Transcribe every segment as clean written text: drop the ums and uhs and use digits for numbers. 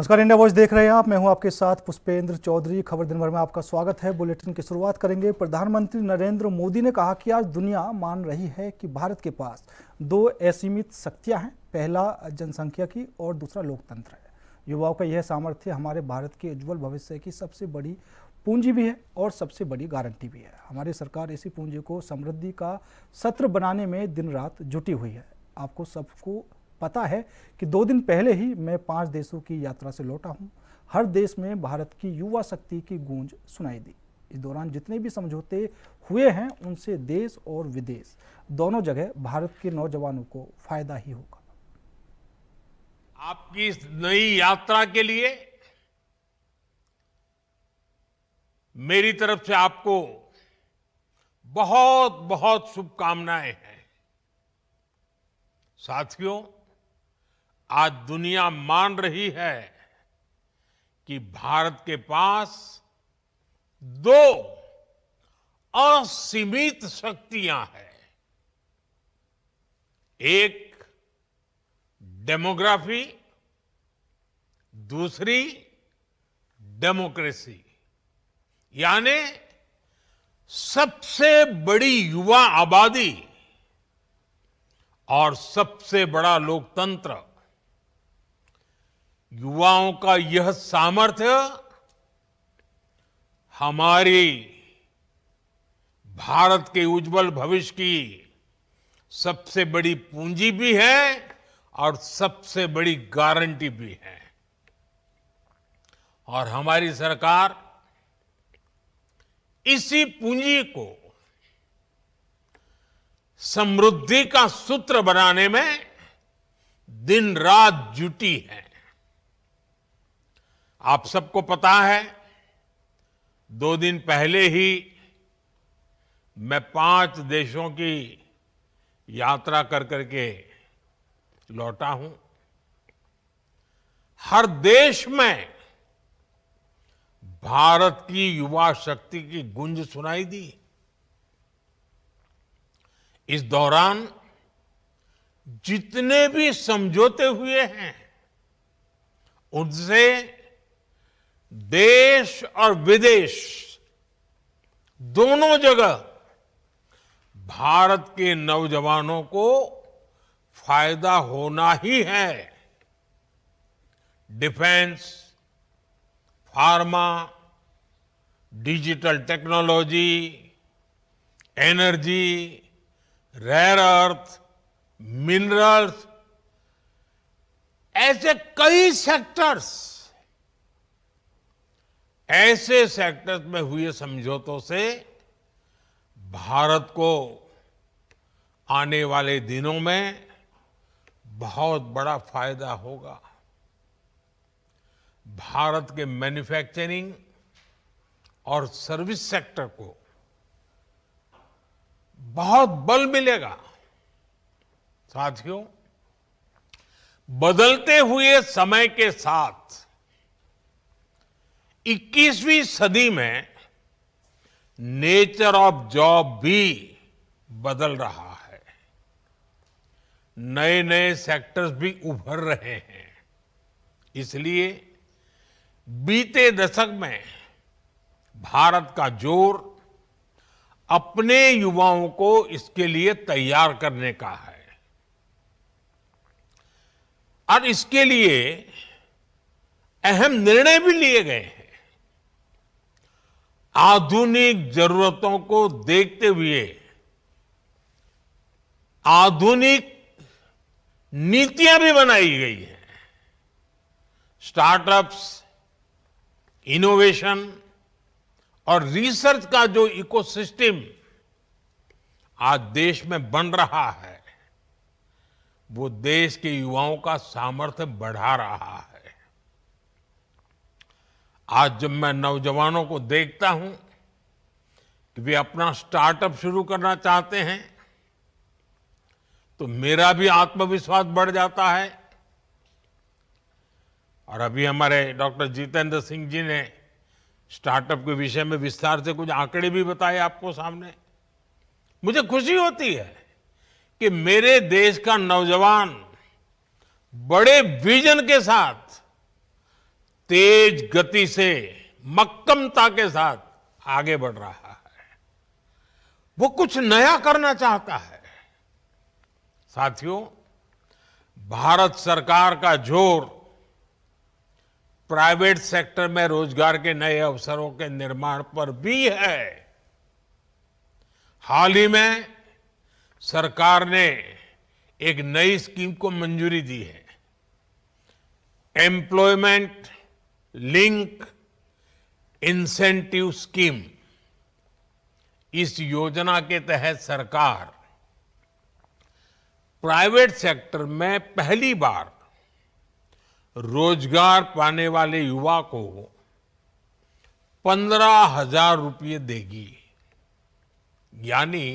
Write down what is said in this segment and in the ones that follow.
नमस्कार, India voice देख रहे हैं आप। मैं हूं आपके साथ पुष्पेंद्र चौधरी। खबर दिन भर में आपका स्वागत है। बुलेटिन की शुरुआत करेंगे। प्रधानमंत्री नरेंद्र मोदी ने कहा कि आज दुनिया मान रही है कि भारत के पास दो असीमित शक्तियां हैं, पहला जनसंख्या की और दूसरा लोकतंत्र है। युवाओं का यह सामर्थ्य हमारे भारत के उज्जवल भविष्य की सबसे बड़ी पूंजी भी है और सबसे बड़ी गारंटी भी है। हमारी सरकार इसी पूंजी को समृद्धि का सत्र बनाने में दिन रात जुटी हुई है। आपको सबको पता है कि 2 दिन पहले ही मैं 5 देशों की यात्रा से लौटा हूं। हर देश में भारत की युवा शक्ति की गूंज सुनाई दी। इस दौरान जितने भी समझौते हुए हैं उनसे देश और विदेश दोनों जगह भारत के नौजवानों को फायदा ही होगा। आपकी इस नई यात्रा के लिए मेरी तरफ से आपको बहुत बहुत शुभकामनाएं हैं। साथियों, आज दुनिया मान रही है कि भारत के पास दो असीमित शक्तियां हैं। एक डेमोग्राफी, दूसरी डेमोक्रेसी, यानी सबसे बड़ी युवा आबादी और सबसे बड़ा लोकतंत्र। युवाओं का यह सामर्थ्य हमारी भारत के उज्जवल भविष्य की सबसे बड़ी पूंजी भी है और सबसे बड़ी गारंटी भी है। और हमारी सरकार इसी पूंजी को समृद्धि का सूत्र बनाने में दिन रात जुटी है। आप सबको पता है, 2 दिन पहले ही मैं 5 देशों की यात्रा कर करके लौटा हूं। हर देश में भारत की युवा शक्ति की गूंज सुनाई दी। इस दौरान जितने भी समझौते हुए हैं उनसे देश और विदेश दोनों जगह भारत के नौजवानों को फायदा होना ही है। Defence, pharma, digital technology, energy, rare earth, minerals, ऐसे कई सेक्टर्स में हुए समझौतों से भारत को आने वाले दिनों में बहुत बड़ा फायदा होगा। भारत के मैन्युफैक्चरिंग और सर्विस सेक्टर को बहुत बल मिलेगा। साथियों, बदलते हुए समय के साथ 21वीं सदी में नेचर ऑफ जॉब भी बदल रहा है। नए नए सेक्टर्स भी उभर रहे हैं। इसलिए बीते दशक में भारत का जोर अपने युवाओं को इसके लिए तैयार करने का है और इसके लिए अहम निर्णय भी लिए गए हैं। आधुनिक जरूरतों को देखते हुए आधुनिक नीतियां भी बनाई गई हैं। स्टार्टअप्स, इनोवेशन और रिसर्च का जो इकोसिस्टम आज देश में बन रहा है, वो देश के युवाओं का सामर्थ्य बढ़ा रहा है। आज जब मैं नौजवानों को देखता हूं कि वे अपना स्टार्टअप शुरू करना चाहते हैं, तो मेरा भी आत्मविश्वास बढ़ जाता है। और अभी हमारे डॉक्टर जितेंद्र सिंह जी ने स्टार्टअप के विषय में विस्तार से कुछ आंकड़े भी बताए आपको सामने। मुझे खुशी होती है कि मेरे देश का नौजवान बड़े विजन के साथ तेज गति से मक्कमता के साथ आगे बढ़ रहा है। वो कुछ नया करना चाहता है। साथियों, भारत सरकार का जोर प्राइवेट सेक्टर में रोजगार के नए अवसरों के निर्माण पर भी है। हाल ही में सरकार ने एक नई स्कीम को मंजूरी दी है, एम्प्लॉयमेंट लिंक इंसेंटिव स्कीम। इस योजना के तहत सरकार प्राइवेट सेक्टर में पहली बार रोजगार पाने वाले युवा को 15,000 रुपये देगी। यानी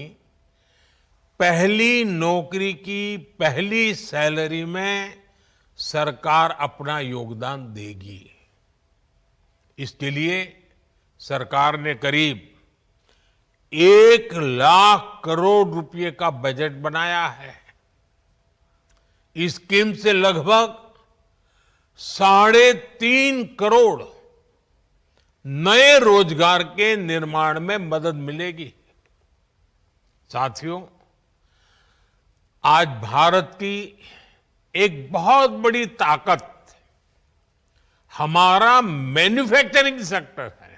पहली नौकरी की पहली सैलरी में सरकार अपना योगदान देगी। इसके लिए सरकार ने करीब 1 लाख करोड़ रुपए का बजट बनाया है। इस स्कीम से लगभग 3.5 करोड़ नए रोजगार के निर्माण में मदद मिलेगी। साथियों, आज भारत की एक बहुत बड़ी ताकत हमारा मैन्युफैक्चरिंग सेक्टर है।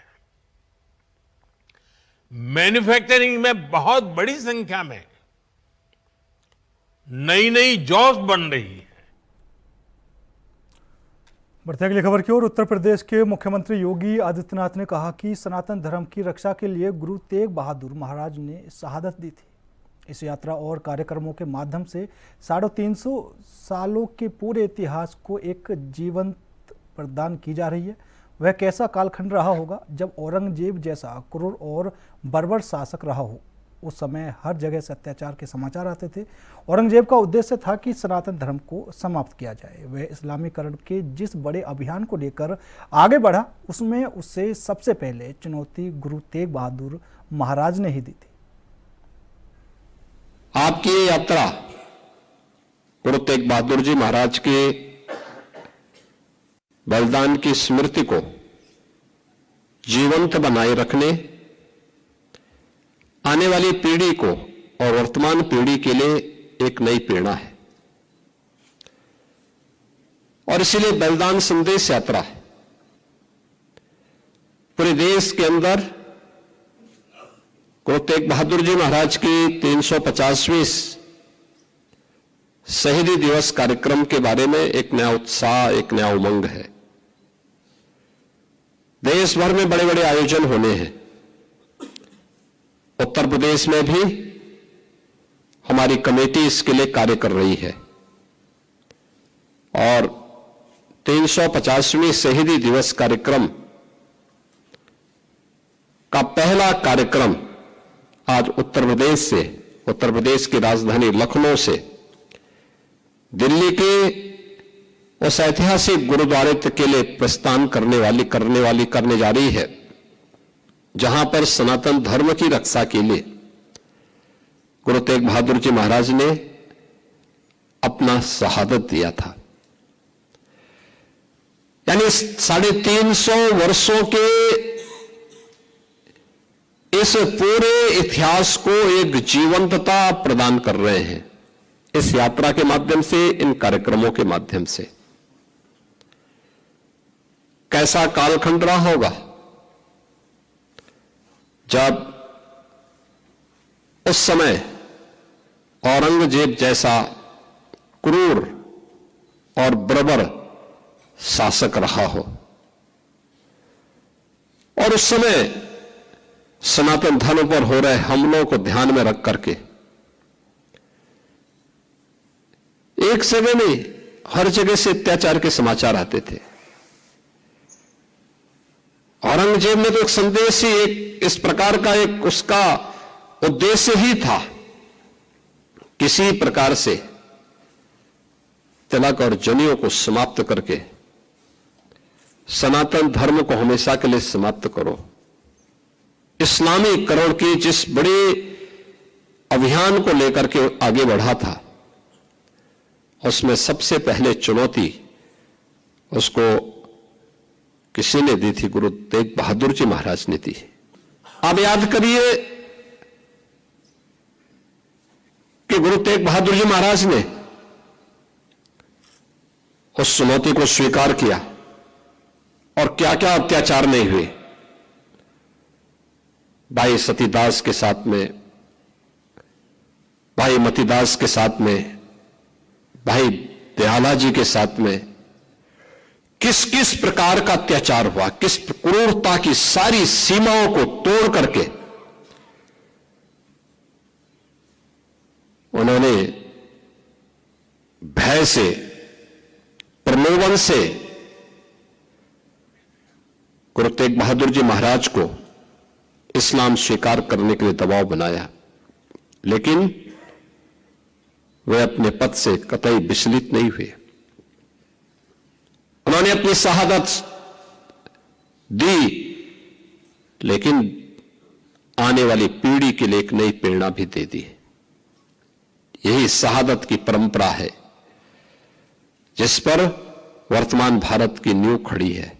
मैन्युफैक्चरिंग में बहुत बड़ी संख्या में नई नई जॉब्स बन रही है। बढ़ते अगली खबर की ओर। उत्तर प्रदेश के मुख्यमंत्री योगी आदित्यनाथ ने कहा कि सनातन धर्म की रक्षा के लिए गुरु तेग बहादुर महाराज ने शहादत दी थी। इस यात्रा और कार्यक्रमों के माध्यम से 350 सालों के पूरे इतिहास को एक जीवंत प्रदान की जा रही है। वह कैसा कालखंड रहा होगा जब औरंगजेब जैसा क्रूर और बर्बर शासक रहा हो। उस समय हर जगह से अत्याचार के समाचार आते थे। औरंगजेब का उद्देश्य था कि सनातन धर्म को समाप्त किया जाए। वह इस्लामीकरण के जिस बड़े अभियान को लेकर आगे बढ़ा, उसमें उसे सबसे पहले चुनौती गुरु तेग बहादुर महाराज ने ही दी थी। आपकी ये यात्रा गुरु तेग बहादुर जी महाराज के बलिदान की स्मृति को जीवंत बनाए रखने, आने वाली पीढ़ी को और वर्तमान पीढ़ी के लिए एक नई प्रेरणा है और इसीलिए बलिदान संदेश यात्रा है। पूरे देश के अंदर गुरु तेग बहादुर जी महाराज की 350वीं शहीदी दिवस कार्यक्रम के बारे में एक नया उत्साह, एक नया उमंग है। देश भर में बड़े बड़े आयोजन होने हैं। उत्तर प्रदेश में भी हमारी कमेटी इसके लिए कार्य कर रही है और 350वीं शहीदी दिवस कार्यक्रम का पहला कार्यक्रम आज उत्तर प्रदेश की राजधानी लखनऊ से दिल्ली के उस ऐतिहासिक गुरुद्वारे के लिए प्रस्थान करने जा रही है, जहां पर सनातन धर्म की रक्षा के लिए गुरु तेग बहादुर जी महाराज ने अपना शहादत दिया था। यानी 350 वर्षों के इस पूरे इतिहास को एक जीवंतता प्रदान कर रहे हैं इस यात्रा के माध्यम से, इन कार्यक्रमों के माध्यम से। कैसा कालखंड रहा होगा जब उस समय औरंगजेब जैसा क्रूर और बर्बर शासक रहा हो और उस समय सनातन धर्म पर हो रहे हमलों को ध्यान में रख करके एक जगह नहीं, हर जगह से अत्याचार के समाचार आते थे। औरंगजेब ने तो एक संदेश ही, एक इस प्रकार का एक उसका उद्देश्य ही था, किसी प्रकार से तिलक और जनेऊ को समाप्त करके सनातन धर्म को हमेशा के लिए समाप्त करो। इस्लामीकरण के जिस बड़े अभियान को लेकर के आगे बढ़ा था, उसमें सबसे पहले चुनौती उसको किसी ने दी थी? गुरु तेग बहादुर जी महाराज ने दी। आप याद करिए कि गुरु तेग बहादुर जी महाराज ने उस चुनौती को स्वीकार किया और क्या क्या अत्याचार नहीं हुए। भाई सतीदास के साथ में, भाई मतीदास के साथ में, भाई दयाला जी के साथ में किस किस प्रकार का अत्याचार हुआ, किस क्रूरता की सारी सीमाओं को तोड़ करके उन्होंने भय से, प्रलोभन से गुरु तेग बहादुर जी महाराज को इस्लाम स्वीकार करने के लिए दबाव बनाया, लेकिन वे अपने पद से कतई विचलित नहीं हुए। उन्होंने अपनी शहादत दी, लेकिन आने वाली पीढ़ी के लिए एक नई प्रेरणा भी दे दी। यही शहादत की परंपरा है जिस पर वर्तमान भारत की नींव खड़ी है।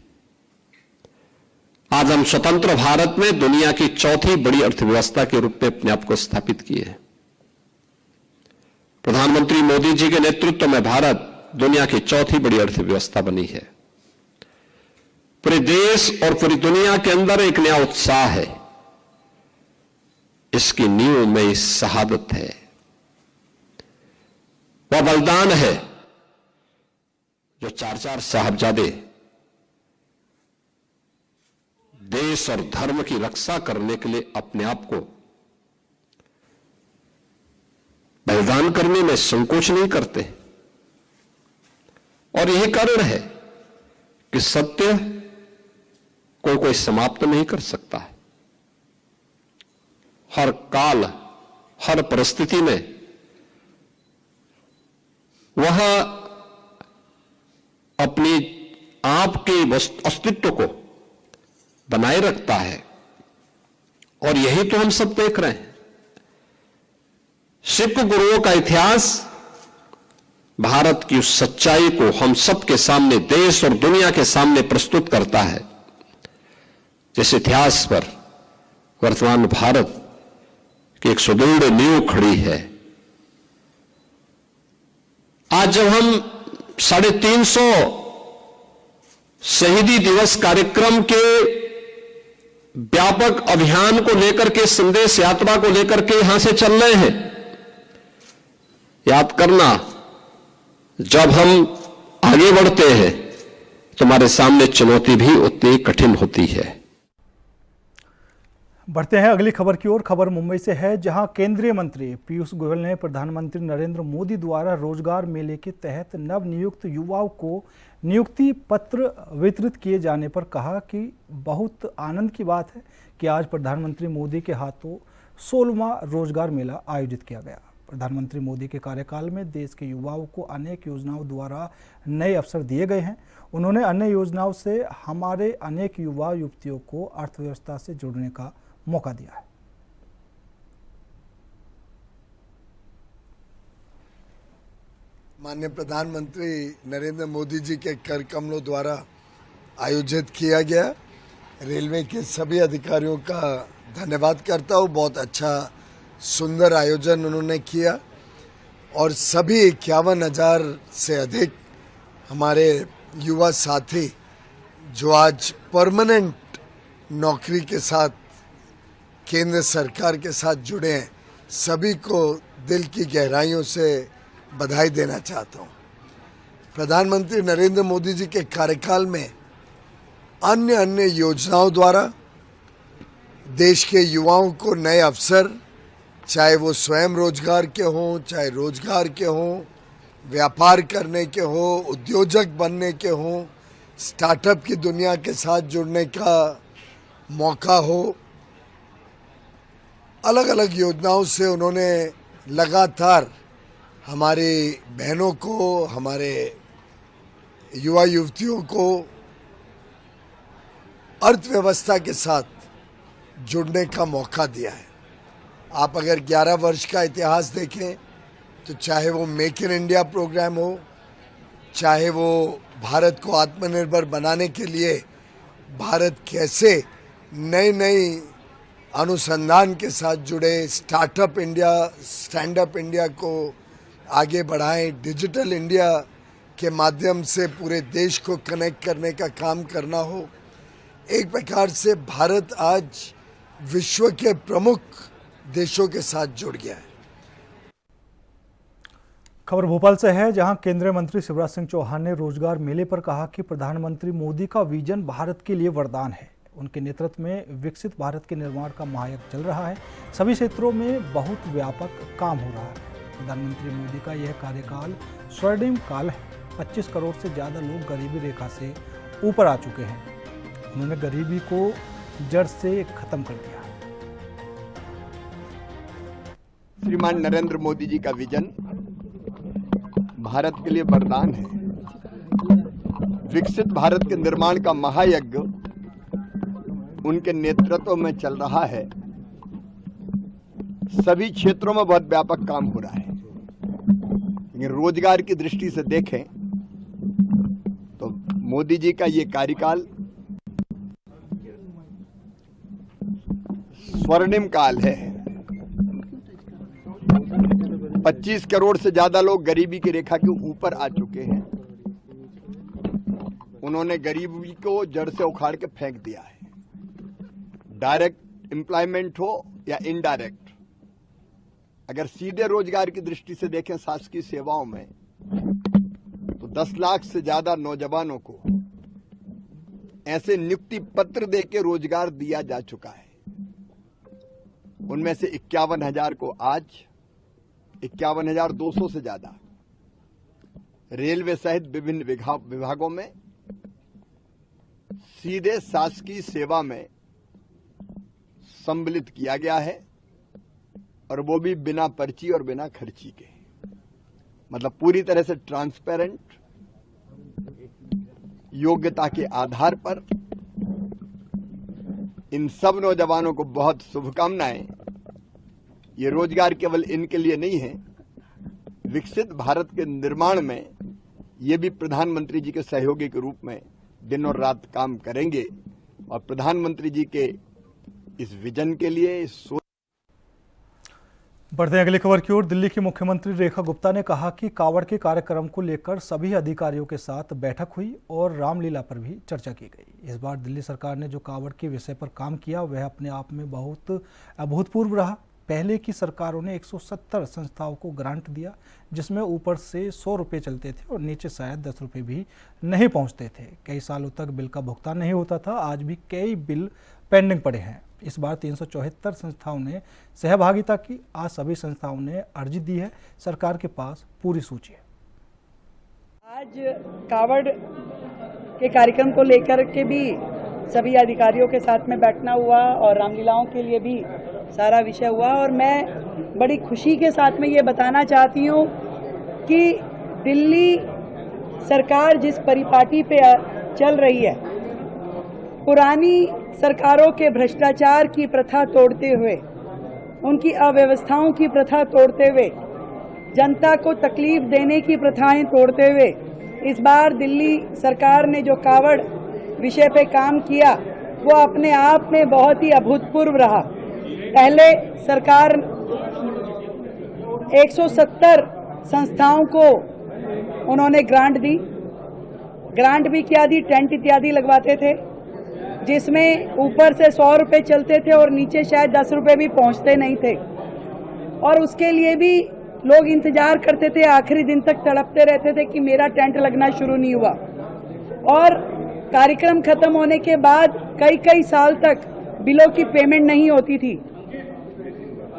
आज हम स्वतंत्र भारत में दुनिया की चौथी बड़ी अर्थव्यवस्था के रूप में अपने आप को स्थापित किए हैं। प्रधानमंत्री मोदी जी के नेतृत्व में भारत दुनिया की चौथी बड़ी अर्थव्यवस्था बनी है। पूरे देश और पूरी दुनिया के अंदर एक नया उत्साह है। इसकी नींव में इस शहादत है, वह बलिदान है जो चार चार साहबजादे देश और धर्म की रक्षा करने के लिए अपने आप को बलिदान करने में संकोच नहीं करते। और यही कारण है कि सत्य को कोई समाप्त नहीं कर सकता है। हर काल, हर परिस्थिति में वह अपनी आप के अस्तित्व को बनाए रखता है, और यही तो हम सब देख रहे हैं। सिख गुरुओं का इतिहास भारत की उस सच्चाई को हम सबके सामने, देश और दुनिया के सामने प्रस्तुत करता है, जिस इतिहास पर वर्तमान भारत की एक सुदृढ़ नींव खड़ी है। आज जब हम 350 शहीदी दिवस कार्यक्रम के व्यापक अभियान को लेकर के, संदेश यात्रा को लेकर के यहां से चल रहे हैं, याद करना, जब हम आगे बढ़ते हैं तो हमारे सामने चुनौती भी उतनी कठिन होती है। बढ़ते हैं अगली खबर की ओर। खबर मुंबई से है, जहां केंद्रीय मंत्री पीयूष गोयल ने प्रधानमंत्री नरेंद्र मोदी द्वारा रोजगार मेले के तहत नव नियुक्त युवाओं को नियुक्ति पत्र वितरित किए जाने पर कहा कि बहुत आनंद की बात है कि आज प्रधानमंत्री मोदी के हाथों 16वां रोजगार मेला आयोजित किया गया। प्रधानमंत्री मोदी के कार्यकाल में देश के युवाओं को अनेक योजनाओं द्वारा नए अवसर दिए गए हैं। उन्होंने अन्य योजनाओं से हमारे अनेक युवा युवतियों को अर्थव्यवस्था से जुड़ने का मौका दिया है। माननीय प्रधानमंत्री नरेंद्र मोदी जी के कर कमलों द्वारा आयोजित किया गया रेलवे के सभी अधिकारियों का धन्यवाद करता हूँ। बहुत अच्छा सुंदर आयोजन उन्होंने किया और सभी 51,000 से अधिक हमारे युवा साथी जो आज परमानेंट नौकरी के साथ केंद्र सरकार के साथ जुड़े हैं, सभी को दिल की गहराइयों से बधाई देना चाहता हूँ। प्रधानमंत्री नरेंद्र मोदी जी के कार्यकाल में अन्य योजनाओं द्वारा देश के युवाओं को नए अवसर, चाहे वो स्वयं रोजगार के हों, चाहे रोजगार के हों, व्यापार करने के हो, उद्योजक बनने के हों, स्टार्टअप की दुनिया के साथ जुड़ने का मौका हो, अलग अलग योजनाओं से उन्होंने लगातार हमारी बहनों को, हमारे युवा युवतियों को अर्थव्यवस्था के साथ जुड़ने का मौका दिया है। आप अगर 11 वर्ष का इतिहास देखें तो चाहे वो मेक इन इंडिया प्रोग्राम हो, चाहे वो भारत को आत्मनिर्भर बनाने के लिए भारत कैसे नई नई अनुसंधान के साथ जुड़े, startup India, stand up India को आगे बढ़ाएं, डिजिटल इंडिया के माध्यम से पूरे देश को कनेक्ट करने का काम करना हो। एक प्रकार से भारत आज विश्व के प्रमुख देशों के साथ जुड़ गया है। खबर भोपाल से है, जहां केंद्रीय मंत्री शिवराज सिंह चौहान ने रोजगार मेले पर कहा कि प्रधानमंत्री मोदी का विजन भारत के लिए वरदान है। उनके नेतृत्व में विकसित भारत के निर्माण का महायज्ञ चल रहा है। सभी क्षेत्रों में बहुत व्यापक काम हो रहा है। प्रधानमंत्री मोदी का यह कार्यकाल स्वर्णिम काल है। 25 करोड़ से ज़्यादा लोग गरीबी रेखा से ऊपर आ चुके हैं। उन्होंने गरीबी को जड़ से खत्म कर दिया। श्रीमान नरेंद्र मोदी जी का विजन भारत के लिए वरदान है। विकसित भारत के निर्माण का महायज्ञ उनके नेतृत्व में चल रहा है। सभी क्षेत्रों में बहुत व्यापक काम हो रहा है। लेकिन रोजगार की दृष्टि से देखें तो मोदी जी का ये कार्यकाल स्वर्णिम काल है। 25 करोड़ से ज्यादा लोग गरीबी की रेखा के ऊपर आ चुके हैं। उन्होंने गरीबी को जड़ से उखाड़ के फेंक दिया है। डायरेक्ट एम्प्लॉयमेंट हो या इनडायरेक्ट, अगर सीधे रोजगार की दृष्टि से देखें शासकीय सेवाओं में, तो 10 लाख से ज्यादा नौजवानों को ऐसे नियुक्ति पत्र देके रोजगार दिया जा चुका है। उनमें से 51,000 को आज, 51,200 से ज्यादा रेलवे सहित विभिन्न विभागों में सीधे शासकीय सेवा में सम्मिलित किया गया है, और वो भी बिना पर्ची और बिना खर्ची के। मतलब पूरी तरह से ट्रांसपेरेंट, योग्यता के आधार पर। इन सब नौजवानों को बहुत शुभकामनाएं। ये रोजगार केवल इनके लिए नहीं है, विकसित भारत के निर्माण में ये भी प्रधानमंत्री जी के सहयोगी के रूप में दिन और रात काम करेंगे। और प्रधानमंत्री जी के इस विजन के लिए बढ़ते हैं अगली खबर की ओर। दिल्ली की मुख्यमंत्री रेखा गुप्ता ने कहा कि कावड़ के कार्यक्रम को लेकर सभी अधिकारियों के साथ बैठक हुई और रामलीला पर भी चर्चा की गई। इस बार दिल्ली सरकार ने जो कावड़ के विषय पर काम किया वह अपने आप में बहुत अभूतपूर्व रहा। पहले की सरकारों ने 170 संस्थाओं को ग्रांट दिया, जिसमें ऊपर से 100 रुपये चलते थे और नीचे शायद 10 रुपये भी नहीं पहुंचते थे। कई सालों तक बिल का भुगतान नहीं होता था। आज भी कई बिल पेंडिंग पड़े हैं। इस बार 374 संस्थाओं ने सहभागिता की। आज सभी संस्थाओं ने अर्जी दी है। सरकार के पास पूरी सूची है। आज कावड़ के कार्यक्रम को लेकर के भी सभी अधिकारियों के साथ में बैठना हुआ और रामलीलाओं के लिए भी सारा विषय हुआ। और मैं बड़ी खुशी के साथ में ये बताना चाहती हूँ कि दिल्ली सरकार जिस परिपाटी पे चल रही है, पुरानी सरकारों के भ्रष्टाचार की प्रथा तोड़ते हुए, उनकी अव्यवस्थाओं की प्रथा तोड़ते हुए, जनता को तकलीफ देने की प्रथाएं तोड़ते हुए, इस बार दिल्ली सरकार ने जो कावड़ विषय पे काम किया वो अपने आप में बहुत ही अभूतपूर्व रहा। पहले सरकार 170 संस्थाओं को उन्होंने ग्रांट दी। ग्रांट भी क्या दी, टेंट इत्यादि लगवाते थे, जिसमें ऊपर से 100 रुपये चलते थे और नीचे शायद 10 रुपये भी पहुंचते नहीं थे। और उसके लिए भी लोग इंतजार करते थे, आखिरी दिन तक तड़पते रहते थे कि मेरा टेंट लगना शुरू नहीं हुआ। और कार्यक्रम खत्म होने के बाद कई साल तक बिलों की पेमेंट नहीं होती थी।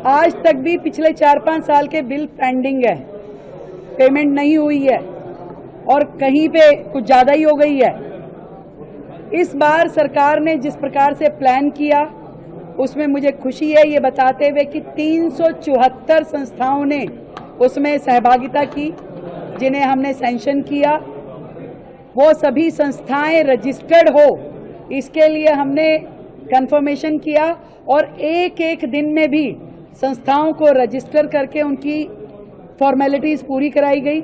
आज तक भी पिछले 4-5 साल के बिल पेंडिंग है, पेमेंट नहीं हुई है और कहीं पे कुछ ज़्यादा ही हो गई है। इस बार सरकार ने जिस प्रकार से प्लान किया उसमें मुझे खुशी है ये बताते हुए कि 374 संस्थाओं ने उसमें सहभागिता की, जिन्हें हमने सैंक्शन किया। वो सभी संस्थाएं रजिस्टर्ड हो, इसके लिए हमने कंफर्मेशन किया और एक दिन में भी संस्थाओं को रजिस्टर करके उनकी फॉर्मेलिटीज़ पूरी कराई गई।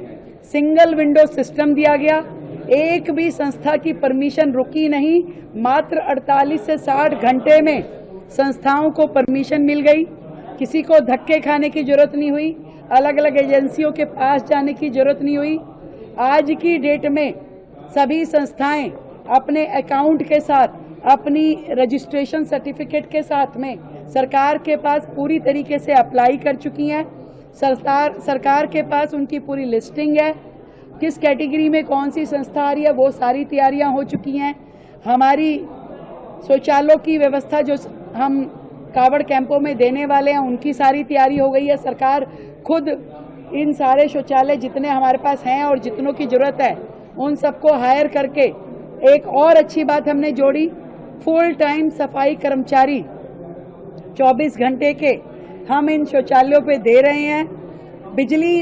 सिंगल विंडो सिस्टम दिया गया एक भी संस्था की परमिशन रुकी नहीं। मात्र 48 से 60 घंटे में संस्थाओं को परमिशन मिल गई। किसी को धक्के खाने की जरूरत नहीं हुई, अलग अलग एजेंसियों के पास जाने की जरूरत नहीं हुई। आज की डेट में सभी संस्थाएं अपने अकाउंट के साथ, अपनी रजिस्ट्रेशन सर्टिफिकेट के साथ में सरकार के पास पूरी तरीके से अप्लाई कर चुकी हैं। सरकार के पास उनकी पूरी लिस्टिंग है, किस कैटेगरी में कौन सी संस्था आ रही है, वो सारी तैयारियां हो चुकी हैं। हमारी शौचालयों की व्यवस्था जो हम कावड़ कैंपों में देने वाले हैं, उनकी सारी तैयारी हो गई है। सरकार खुद इन सारे शौचालय जितने हमारे पास हैं और जितनों की जरूरत है उन सबको हायर करके, एक और अच्छी बात हमने जोड़ी, फुल टाइम सफाई कर्मचारी 24 घंटे के हम इन शौचालयों पे दे रहे हैं। बिजली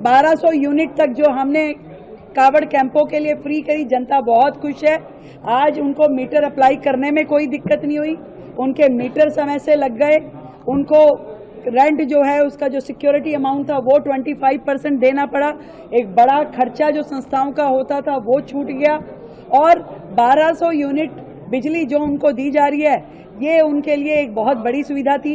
1200 यूनिट तक जो हमने कावड़ कैंपों के लिए फ्री करी, जनता बहुत खुश है। आज उनको मीटर अप्लाई करने में कोई दिक्कत नहीं हुई, उनके मीटर समय से लग गए। उनको रेंट जो है उसका जो सिक्योरिटी अमाउंट था वो 25% देना पड़ा। एक बड़ा खर्चा जो संस्थाओं का होता था वो छूट गया और 1200 यूनिट बिजली जो उनको दी जा रही है ये उनके लिए एक बहुत बड़ी सुविधा थी।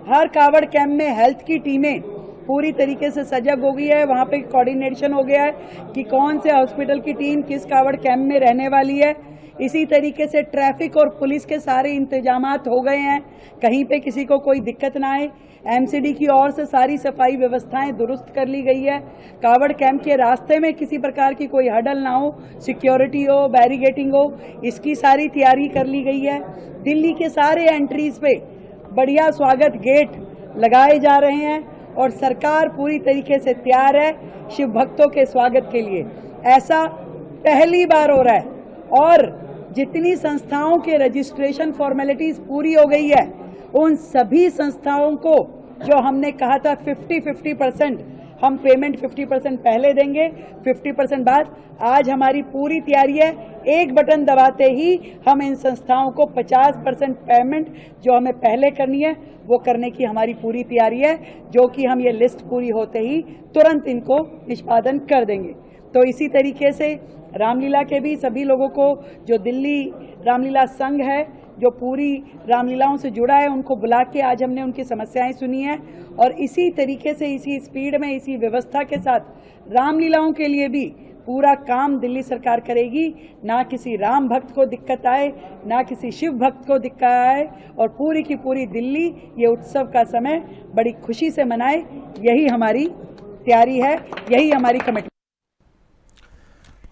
हर कावड़ कैंप में हेल्थ की टीमें पूरी तरीके से सजग हो गई है। वहाँ पे कोऑर्डिनेशन हो गया है कि कौन से हॉस्पिटल की टीम किस कावड़ कैंप में रहने वाली है। इसी तरीके से ट्रैफिक और पुलिस के सारे इंतजामात हो गए हैं, कहीं पे किसी को कोई दिक्कत ना आए। एमसीडी की ओर से सारी सफाई व्यवस्थाएं दुरुस्त कर ली गई है। कावड़ कैंप के रास्ते में किसी प्रकार की कोई हडल ना हो, सिक्योरिटी हो, बैरिगेटिंग हो, इसकी सारी तैयारी कर ली गई है। दिल्ली के सारे एंट्रीज पे बढ़िया स्वागत गेट लगाए जा रहे हैं और सरकार पूरी तरीके से तैयार है शिव भक्तों के स्वागत के लिए। ऐसा पहली बार हो रहा है और जितनी संस्थाओं के रजिस्ट्रेशन फॉर्मेलिटीज पूरी हो गई है, उन सभी संस्थाओं को जो हमने कहा था 50-50% हम पेमेंट 50% पहले देंगे, 50% बाद, आज हमारी पूरी तैयारी है। एक बटन दबाते ही हम इन संस्थाओं को 50% पेमेंट जो हमें पहले करनी है वो करने की हमारी पूरी तैयारी है, जो कि हम ये लिस्ट पूरी होते ही तुरंत इनको निष्पादन कर देंगे। तो इसी तरीके से रामलीला के भी सभी लोगों को, जो दिल्ली रामलीला संघ है जो पूरी रामलीलाओं से जुड़ा है, उनको बुला के आज हमने उनकी समस्याएं सुनी हैं और इसी तरीके से, इसी स्पीड में, इसी व्यवस्था के साथ रामलीलाओं के लिए भी पूरा काम दिल्ली सरकार करेगी। ना किसी राम भक्त को दिक्कत आए, ना किसी शिव भक्त को दिक्कत आए और पूरी की पूरी दिल्ली ये उत्सव का समय बड़ी खुशी से मनाए, यही हमारी तैयारी है, यही हमारी कमिटमेंट।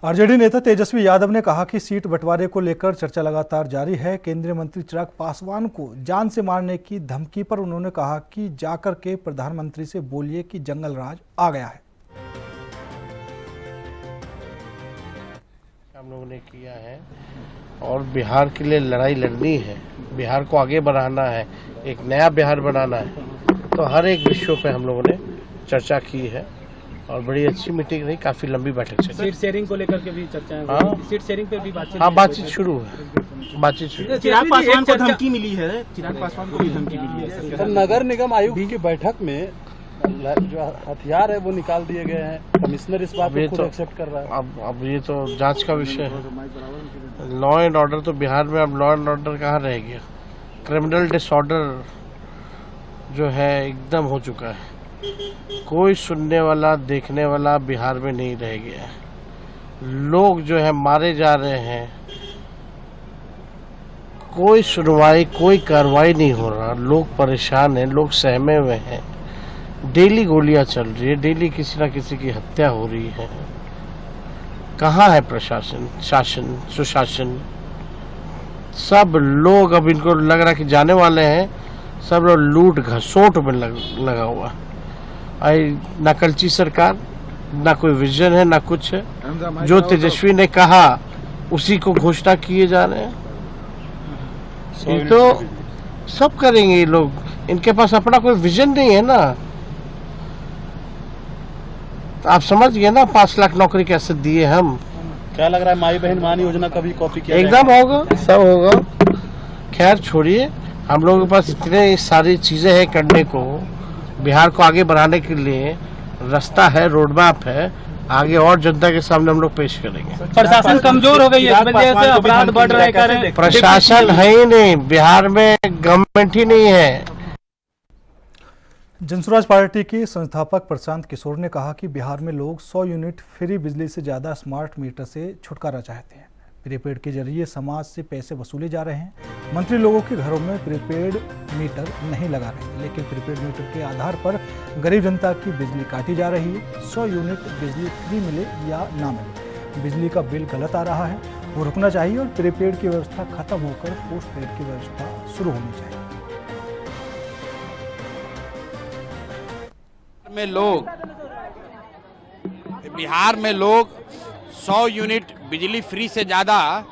आरजेडी नेता तेजस्वी यादव ने कहा कि सीट बंटवारे को लेकर चर्चा लगातार जारी है। केंद्रीय मंत्री चिराग पासवान को जान से मारने की धमकी पर उन्होंने कहा कि जाकर के प्रधानमंत्री से बोलिए कि जंगल राज आ गया है। हम लोगों ने किया है और बिहार के लिए लड़ाई लड़नी है, बिहार को आगे बढ़ाना है, एक नया बिहार बनाना है। तो हर एक विषयों पे हम लोगों ने चर्चा की है और बड़ी अच्छी मीटिंग रही, काफी लंबी बैठक चली। सीट शेयरिंग को लेकर के भी चर्चा है। हाँ, सीट शेयरिंग पे भी बातचीत। हाँ, बातचीत शुरू है, बातचीत शुरू। चिराग पासवान को धमकी मिली है, चिराग पासवान को भी धमकी मिली है। सर, नगर निगम आयुक्त की बैठक में जो हथियार है वो निकाल दिए गए हैं, कमिश्नर इस बात को खुद एक्सेप्ट कर रहा है। अब ये तो जांच का विषय है। लॉ एंड ऑर्डर तो बिहार में अब लॉ एंड ऑर्डर कहाँ रह गया? क्रिमिनल डिसऑर्डर जो है एकदम हो चुका है। कोई सुनने वाला, देखने वाला बिहार में नहीं रह गया है। लोग जो है मारे जा रहे हैं, कोई सुनवाई, कोई कार्रवाई नहीं हो रहा। लोग परेशान हैं, लोग सहमे हुए हैं। डेली गोलियां चल रही है, डेली किसी न किसी की हत्या हो रही है। कहाँ है प्रशासन, शासन, सुशासन? सब लोग, अब इनको लग रहा कि जाने वाले हैं, सब लोग लूट घसोट में लगा हुआ। ना कलची सरकार, ना कोई विजन है, ना कुछ है। जो तेजस्वी ने कहा उसी को घोषणा किए जा रहे हैं। ये तो सब करेंगे ये लोग, इनके पास अपना कोई विजन नहीं है ना। आप समझ गए ना, 5 लाख नौकरी कैसे दिए हम। क्या लग रहा है माई बहन मान योजना कभी कॉपी किया एकदम होगा, सब होगा। खैर छोड़िए, हम लोगों के पास इतने सारी चीजें हैं करने को। बिहार को आगे बढ़ाने के लिए रास्ता है, रोड मैप है, आगे और जनता के सामने हम लोग पेश करेंगे। प्रशासन कमजोर हो गई है, इस वजह से अपराध बढ़ रहे हैं। प्रशासन है ही नहीं, बिहार में गवर्नमेंट ही नहीं है। जनसुराज पार्टी के संस्थापक प्रशांत किशोर ने कहा कि बिहार में लोग 100 यूनिट फ्री बिजली से ज़्यादा स्मार्ट मीटर से छुटकारा चाहते हैं। प्रीपेड के जरिए समाज से पैसे वसूले जा रहे हैं। मंत्री लोगों के घरों में प्रीपेड मीटर नहीं लगा रहे, लेकिन प्रीपेड मीटर के आधार पर गरीब जनता की बिजली काटी जा रही है। 100 यूनिट बिजली फ्री मिले या ना मिले, बिजली का बिल गलत आ रहा है, वो रुकना चाहिए और प्रीपेड की व्यवस्था खत्म होकर पोस्टपेड की व्यवस्था शुरू होनी चाहिए। बिहार में लोग 100 यूनिट बिजली फ्री से ज्यादा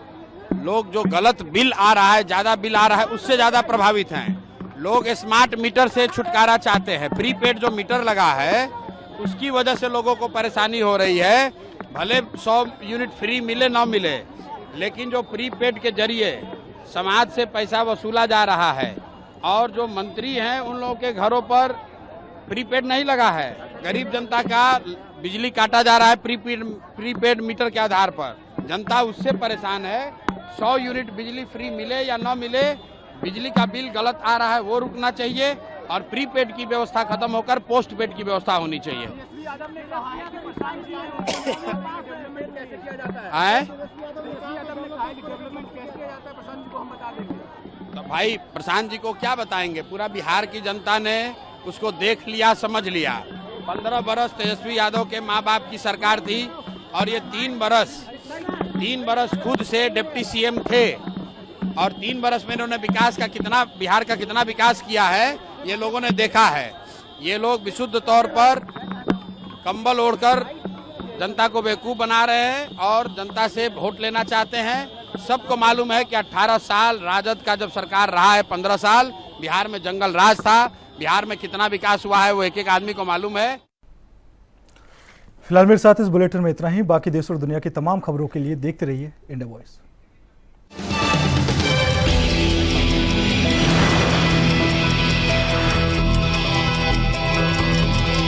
लोग जो गलत बिल आ रहा है, ज्यादा बिल आ रहा है, उससे ज्यादा प्रभावित हैं। लोग स्मार्ट मीटर से छुटकारा चाहते हैं। प्रीपेड जो मीटर लगा है उसकी वजह से लोगों को परेशानी हो रही है। भले 100 यूनिट फ्री मिले ना मिले, लेकिन जो प्रीपेड के जरिए समाज से पैसा वसूला जा रहा है और जो मंत्री हैं उन लोगों के घरों पर प्रीपेड नहीं लगा है। गरीब जनता का बिजली काटा जा रहा है प्रीपेड मीटर के आधार पर। जनता उससे परेशान है। 100 यूनिट बिजली फ्री मिले या ना मिले, बिजली का बिल गलत आ रहा है, वो रुकना चाहिए और प्रीपेड की व्यवस्था खत्म होकर पोस्टपेड की व्यवस्था होनी चाहिए। तो भाई प्रशांत जी को क्या बताएंगे, पूरा बिहार की जनता ने उसको देख लिया, समझ लिया। 15 बरस तेजस्वी यादव के माँ बाप की सरकार थी और ये 3 बरस खुद से डिप्टी सीएम थे और 3 बरस में इन्होंने विकास का कितना, बिहार का कितना विकास किया है ये लोगों ने देखा है। ये लोग विशुद्ध तौर पर कंबल ओढ़कर जनता को बेवकूफ बना रहे हैं और जनता से वोट लेना चाहते हैं। सबको मालूम है कि 18 साल राजद का जब सरकार रहा है, 15 साल बिहार में जंगल राज था। बिहार में कितना विकास हुआ है वो एक एक आदमी को मालूम है। फिलहाल मेरे साथ इस बुलेटिन में इतना ही। बाकी देश और दुनिया की तमाम खबरों के लिए देखते रहिए इंडिया वॉइस।